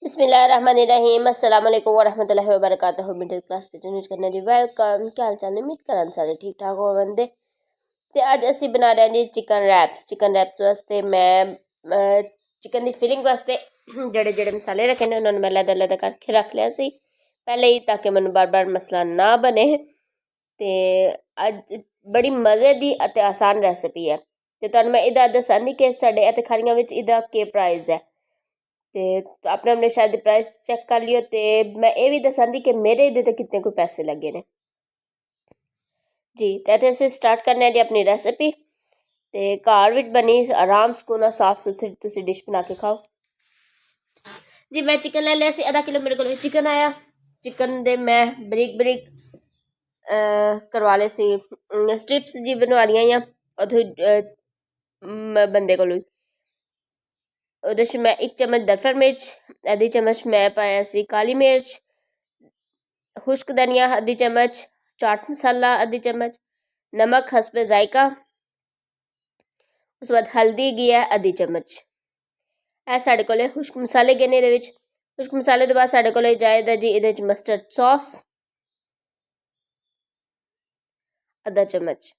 बिस्मिल्लाहिर्रहमानिर्रहीम अस्सलाम वालेकुम वरहमतुल्लाहि वबरकातुहू। मिडिल क्लास किचन विच करने दी वेलकम। क्या हाल चाल? उम्मीद करां सारे ठीक ठाक होवंदे। ते अज असी बना रहे हैं जी चिकन रैप्स। चिकन रैप्स वास्ते मैं चिकन दी फिलिंग वास्ते जेड़े जेड़े मसाले रखे ने उन्होंने मैं लैदा लैदा करके रख लिया सी पहले ही, ताकि मैनूं बार बार मसला ना बने। ते अज बड़ी मज़े दी अते आसान रेसिपी है। ते तुहानूं मैं इहदा दस्सांगी कि साडे इत्थे खानियां विच इहदा केह् प्राइस है। ते अपने अपने शायद प्राइस चैक कर लियो। ते मैं ये भी दसांदी कि मेरे इहदे ते कितने कोई पैसे लगे ने जी। ते इत्थे असीं स्टार्ट करने जी अपनी रेसिपी। ते घर विच बनी आराम सकून साफ सुथरी तुसीं डिश बना के खाओ जी। मैं चिकन ले लिया सी, आधा किलो मेरे को चिकन आया। चिकन दे मैं बरीक बरीक करवा ले सी स्ट्रिप्स जी बनवानियां या बंदे कोलों। ਉਹਦੇ 'ਚ मैं 1 चम्मच दरफर मिर्च, आधी चम्मच मैं पाया सी काली मिर्च, खुश्क धनिया आधी चम्मच, चाट मसाला आधी चम्मच, नमक हस्बे जायका, उस बाद हल्दी गई है आधी चम्मच। ਇਹ ਸਾਡੇ ਕੋਲੇ ਖੁਸ਼ਕ ਮਸਾਲੇ ਗਏ ਨੇ ਇਹਦੇ ਵਿੱਚ। ਖੁਸ਼ਕ ਮਸਾਲੇ ਤੋਂ ਬਾਅਦ ਸਾਡੇ ਕੋਲੇ ਜਾਏਗਾ ਜੀ ਇਹਦੇ 'ਚ ਮਸਟਰਡ ਸੌਸ आधा चम्मच।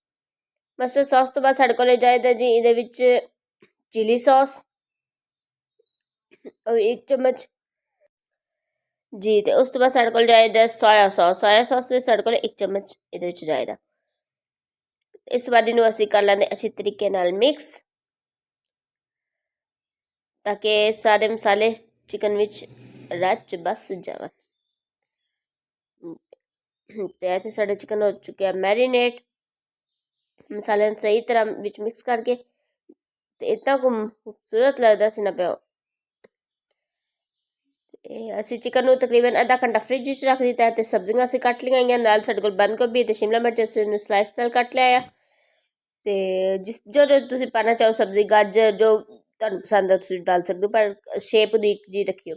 मस्टर्ड सॉस तो बाद साढ़े को जाएगा जी ये चिली सॉस और 1 चम्मच जी। तो उस तो बाद साढ़े को जाएगा सोया सॉस। सोया सॉस भी साढ़े को 1 चम्मच ये जाएगा। इस बाद इन्हों असीं कर लेंगे अच्छी तरीके नाल मिक्स, ताकि सारे मसाले चिकन विच रच बस जावन। तो इत्थे साढ़े चिकन हो चुके हैं मैरीनेट मसाले सही तरह विच मिक्स करके। तो इतना खूबसूरत लगता सी ना पियो। असीं चिकन नूं तकरीबन आधा घंटा फ्रिज विच रख दिता है। तो सब्जियां असीं कट लियां नाल साढ़े कोल बंद गोभी ते शिमला मिर्च असीं उहनूं स्लाइस नाल कट लिया। तो जिस जो जो तुसीं पाना चाहो सब्जी गाजर जो तुहानूं पसंद है तुसीं डाल सकते हो, पर शेप दी जी रखियो।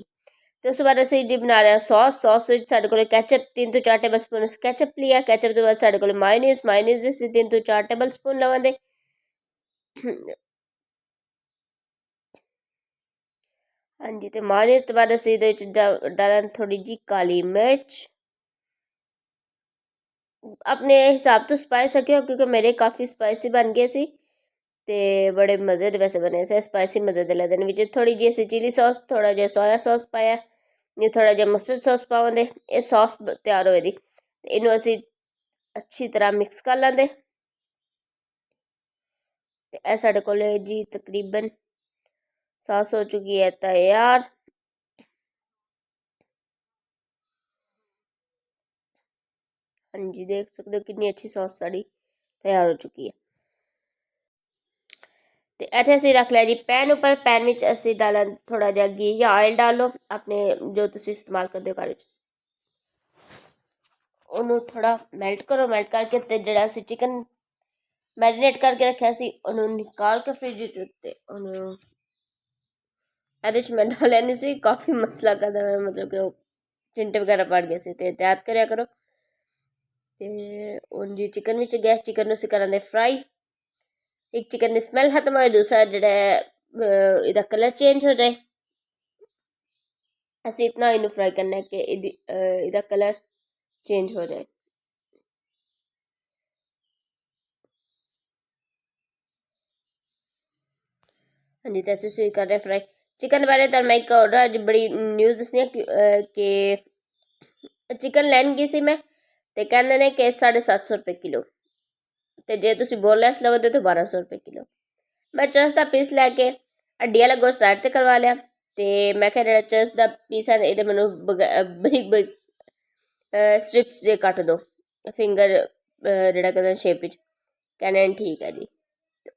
तो उस बाद असीं जी बना रहे हैं सॉस। सॉस विच साढ़े कोल कैचअप 3 तो 4 टेबल स्पून कैचअप लिया। कैचअप तो बाद साढ़े कोल मायोनीज असीं 3 तो 4 टेबल स्पून लवांदे। हाँ जी। तो मायोनीज तो बाद असीं इहदे विच डालां थोड़ी जी काली मिर्च, अपने हिसाब तो स्पाइस रखियो, क्योंकि मेरे काफ़ी स्पाइसी बन गए सी ते बड़े मज़े दे वैसे बने से स्पाइसी मज़े दे लगदे ने। विच थोड़ी जी असीं चिली सॉस, थोड़ा जिहा सोया सॉस पाया, ये थोड़ा जिहा मस्टर्ड सॉस पावांदे। ये सॉस तैयार होए दी ते इनू असीं अच्छी तरह मिक्स कर लैंदे। ते ए साढ़े कोल जी तकरीबन सॉस हो चुकी है तैयार। हाँ जी, देख सकते हो कितनी अच्छी सॉस साड़ी तैयार हो चुकी है। तो इत्थे असीं रख लिया जी पैन उपर। पैन विच असीं डालां थोड़ा जिहा घी या ऑयल डालो अपने जो तुसीं इस्तेमाल करदे हो घर विच। ਉਹਨੂੰ थोड़ा मैल्ट करो। मैल्ट करके ते ਜਿਹੜਾ ਅਸੀਂ चिकन मैरीनेट करके रखा सी ਉਹਨੂੰ निकाल के फ्रिज विच ते ਉਹਨੂੰ ਇਹਦੇ 'ਚ ਮੈਂ डालिया नहीं सी। काफ़ी मसला करदा मैं, मतलब कि चिंटे वगैरह पड़ गए सी। ते एहतियात करिया करो। ते ਹੁਣ जी चिकन विच गैस चिकन ਨੂੰ ਅਸੀਂ ਕਰਾਂਗੇ फ्राई। एक चिकन की स्मैल खत्म हो, दूसरा जोड़ा इसका कलर चेंज हो जाए। असी इतना इनू फ्राई करना है कि इसका कलर चेंज हो जाए। हाँ जी। तो असी कर रहे फ्राई चिकन बारे। तो मैं एक और अज बड़ी न्यूज़ दसनी कि चिकन लैन गई सी मैं, तो कहते ने कि 750 रुपये किलो। तो जे तुम बोनलैस लवोगे तो 1200 रुपये किलो। मैं चर्च का पीस लैके हड्डी वाला गोश्त साइड से करवा लिया। तो मैं क्या जो चर्च का पीस है ये मैं बरीक बरीक स्ट्रिप्स जे कट दो फिंगर जोड़ा कहते शेप कहने ठीक है जी।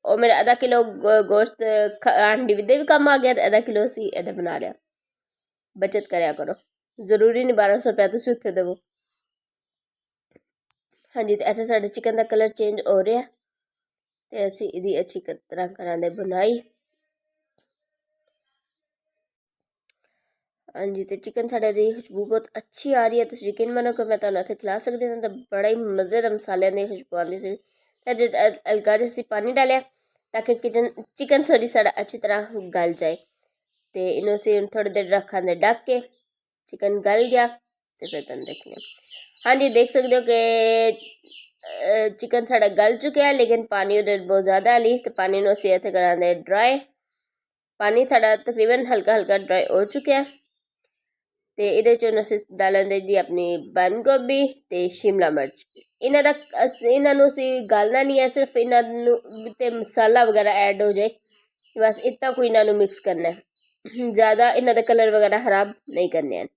और मेरा आधा किलो गोश्त हांडी दे भी कम आ गया। तो आधा किलो असी इहदा बना लिया। बचत कराया करो, जरूरी नहीं 1200 रुपया तुम उत्थे देवो। हाँ जी। तो इतने साढ़े चिकन का कलर चेंज हो रहा है। तो असी इसकी अच्छी तरह कराने बुनाई। हाँ जी। तो चिकन साढ़े की खुशबू बहुत अच्छी आ रही है। तो यकीन मानो कि मैं तुम्हें इतने खिला सकती हूँ। तो बड़ा ही मज़े का मसाले की खुशबू आती सी। हल्का जैसी पानी डालिया ताकि चिकन सॉरी साढ़ा अच्छी तरह गल जाए। ਤੇ ਇਹਨੂੰ ਅਸੀਂ ਥੋੜੀ ਦੇਰ ਰੱਖਾਂਗੇ ढक के। चिकन गल गया तो फिर तुम देखने। हाँ जी, देख सकते हो कि चिकन साढ़ा गल चुका है, लेकिन पानी उधर बहुत ज़्यादा हली, तो पानी ਨੂੰ ਅਸੀਂ ਇੱਥੇ ਕਰਾਂਗੇ ड्राई। पानी साढ़ा तकरीबन हल्का हल्का ड्राई हो चुका है। तो ये ਅਸੀਂ डालेंगे जी अपनी बंद गोभी ਤੇ शिमला मिर्च। ਇਹਨਾਂ ਦਾ ਇਹਨਾਂ ਨੂੰ ਅਸੀਂ ਗਾਲਣਾ ਨਹੀਂ ਹੈ, ਸਿਰਫ ਇਹਨਾਂ ਨੂੰ ਤੇ ਮਸਾਲਾ ਵਗੈਰਾ ਐਡ ਹੋ ਜਾਏ, ਬਸ ਇतना ਕੋਈ ਇਹਨਾਂ ਨੂੰ ਮਿਕਸ ਕਰਨਾ ਹੈ। ज़्यादा इन्हों का कलर वगैरह खराब नहीं करने हैं।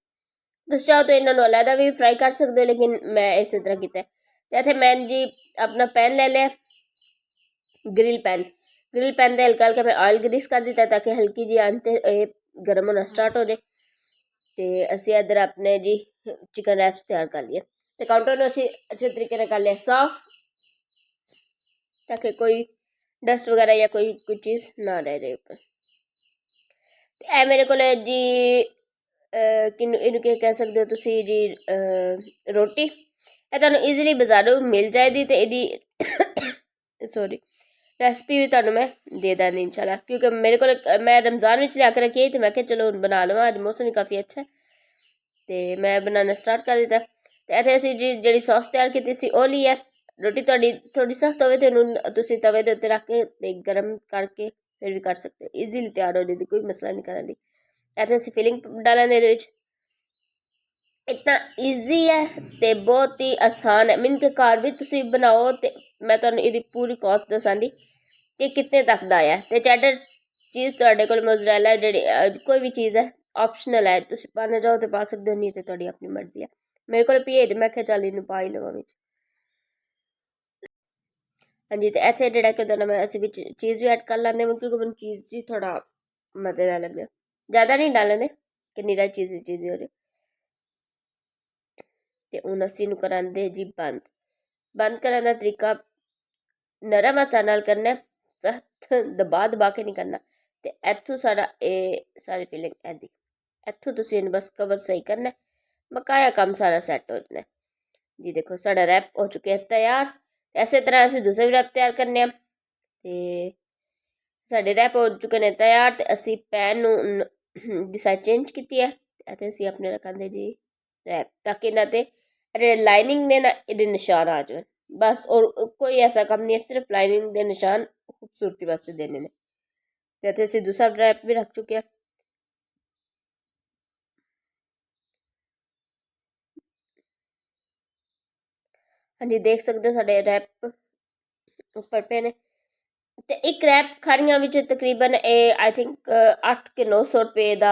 तुम चाहो तो इन्हों अलहदा भी फ्राई कर सकते हो, लेकिन मैं इस तरह किया। तो इतने मैं जी अपना पैन ले लिया, ग्रिल पैन से हल्का हल्का मैं ऑयल ग्रीस कर दिता ताकि हल्की जी आन ते गर्म होना स्टार्ट हो जाए। तो असी इधर अपने जी चिकन रैप्स तैयार कर लिए। तो काउंटर में अच्छे तरीके कर लिया साफ, ताकि कोई डस्ट वगैरह या कोई चीज़ ना रह जाए ऊपर। ਇਹ ਮੇਰੇ ਕੋਲ ਜੀ ਕਿਨੂੰ ਇਹਨੂੰ ਕੀ ਕਹਿ ਸਕਦੇ ਹੋ ਤੁਸੀਂ ਜੀ, ਰੋਟੀ। ਇਹ ਤੁਹਾਨੂੰ ਈਜ਼ੀਲੀ ਬਾਜ਼ਾਰੋਂ ਮਿਲ ਜਾਏਗੀ, ਤੇ ਇਹਦੀ ਸੌਰੀ ਰੈਸਪੀ ਵੀ ਤੁਹਾਨੂੰ ਮੈਂ ਦੇ ਦਾਂਗੀ ਇਨਸ਼ਾਅੱਲਾ, ਕਿਉਂਕਿ ਮੇਰੇ ਕੋਲ ਮੈਂ ਰਮਜ਼ਾਨ ਵਿੱਚ ਲਿਆ ਕੇ ਰੱਖੀ ਤੇ ਮੈਂ ਕਿਹਾ ਚਲੋ ਬਣਾ ਲਵਾਂ, ਅੱਜ ਮੌਸਮ ਵੀ ਕਾਫੀ ਅੱਛਾ ਤੇ ਮੈਂ ਬਣਾਉਣਾ ਸਟਾਰਟ ਕਰ ਦਿੱਤਾ। ਤੇ ਇੱਥੇ ਅਸੀਂ ਜੀ ਜਿਹੜੀ ਸੌਸ ਤਿਆਰ ਕੀਤੀ ਸੀ ਉਹ ਲਈ ਹੈ। ਰੋਟੀ ਤੁਹਾਡੀ ਥੋੜੀ ਸਖਤ ਹੋਵੇ ਤੇ ਉਹਨੂੰ ਤੁਸੀਂ ਤਵੇ ਦੇ ਉੱਤੇ ਰੱਖ ਕੇ ਤੇ ਗਰਮ ਕਰਕੇ फिर भी कर सकते हो, ईजीली तैयार हो जाती, कोई मसला नहीं करने दी। ऐसे ਅਸੀਂ फिलिंग डालेंगे ਇਹਦੇ ਵਿੱਚ। इतना ईजी है तो बहुत ही आसान है, मीन के घर भी ਤੁਸੀਂ बनाओ तो मैं ਤੁਹਾਨੂੰ ਇਹਦੀ पूरी कॉस्ट दसांगी कि कितने तक ਦਾ आया। तो चैडर चीज़ ਤੁਹਾਡੇ ਕੋਲ मोज़रेला ਜਿਹੜੀ कोई भी चीज़ है ऑप्शनल है, ਤੁਸੀਂ ਪਾਣਾ ਚਾਹੋ तो पा सकते हो, नहीं तो ਤੁਹਾਡੀ अपनी मर्जी है। मेरे को पी मैं क्या चल ਇਹਨੂੰ पा ही लवां ਵਿੱਚ। हाँ जी, तो इतने जोड़ा कि मैं असी चीज़ भी ऐड कर लेंगे, क्योंकि मैं चीज़ ही थोड़ा मज़ेदार लगता, ज़्यादा नहीं डालने कि नीरा चीज़ हो जाए। तो हूँ असी करांदे जी बंद करने का तरीका नरम हत्थां नाल करना, सख्त दबा के नहीं करना। तो इत्थों सारा ये सारी फीलिंग ऐदी इत्थों तुसीं इहनूं बस कवर सही करना, बकाया काम सारा सैट हो जाना जी। देखो साड़ा रैप हो चुके हैं तैयार। इस तरह असीं दूसरे भी रैप तैयार करने। तो साढ़े रैप हो चुके हैं तैयार। तो असी पैन की साइड चेंज की है, इतने असी अपने रखेंगे जी रैप, ताकि इन्होंने जेह्ड़े लाइनिंग ने ना ये निशान आ जाए बस, और कोई ऐसा कम नहीं है, सिर्फ लाइनिंग के निशान खूबसूरती वास्ते देने ने। तो इतने असी दूसरा रैप भी रख चुके हैं। हाँ जी, देख सकते हो साढ़े रैप ऊपर पे ने। तो एक रैप खानियां विच तकरीबन आई थिंक 8 के 900 रुपये का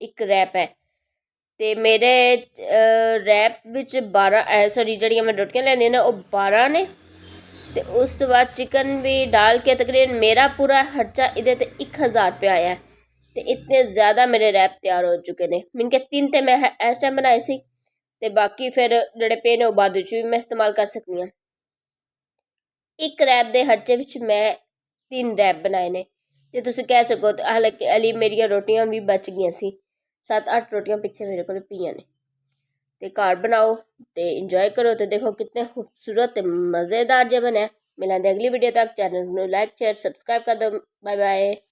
एक रैप है। तो मेरे रैप विच 12 सॉरी जड़ियाँ मैं रोटियां लैनी ना वो 12 ने। तो उस तो बाद चिकन भी डाल के तकरीबन मेरा पूरा खर्चा इधर ते 1000 रुपया आया है। तो इतने ज़्यादा मेरे रैप तैयार हो चुके हैं। मीन के 3 तो मैं इस टाइम बनाए सी, ते बाकी फिर जेह्ड़े पे ने बाद विच भी मैं इस्तेमाल कर सकनी हाँ। एक रैप के खर्चे विच मैं 3 रैप बनाए ने। ते तुसीं कह सको तो हालांकि अली मेरिया रोटियां भी बच गई सी, 7-8 रोटियां पिछे मेरे को पियां ने। तो घर बनाओ तो इंजॉय करो। तो देखो कितने खूबसूरत मज़ेदार जो बने। मिलांदे अगली वीडियो तक। चैनल को लाइक शेयर सब्सक्राइब कर दो। Bye bye.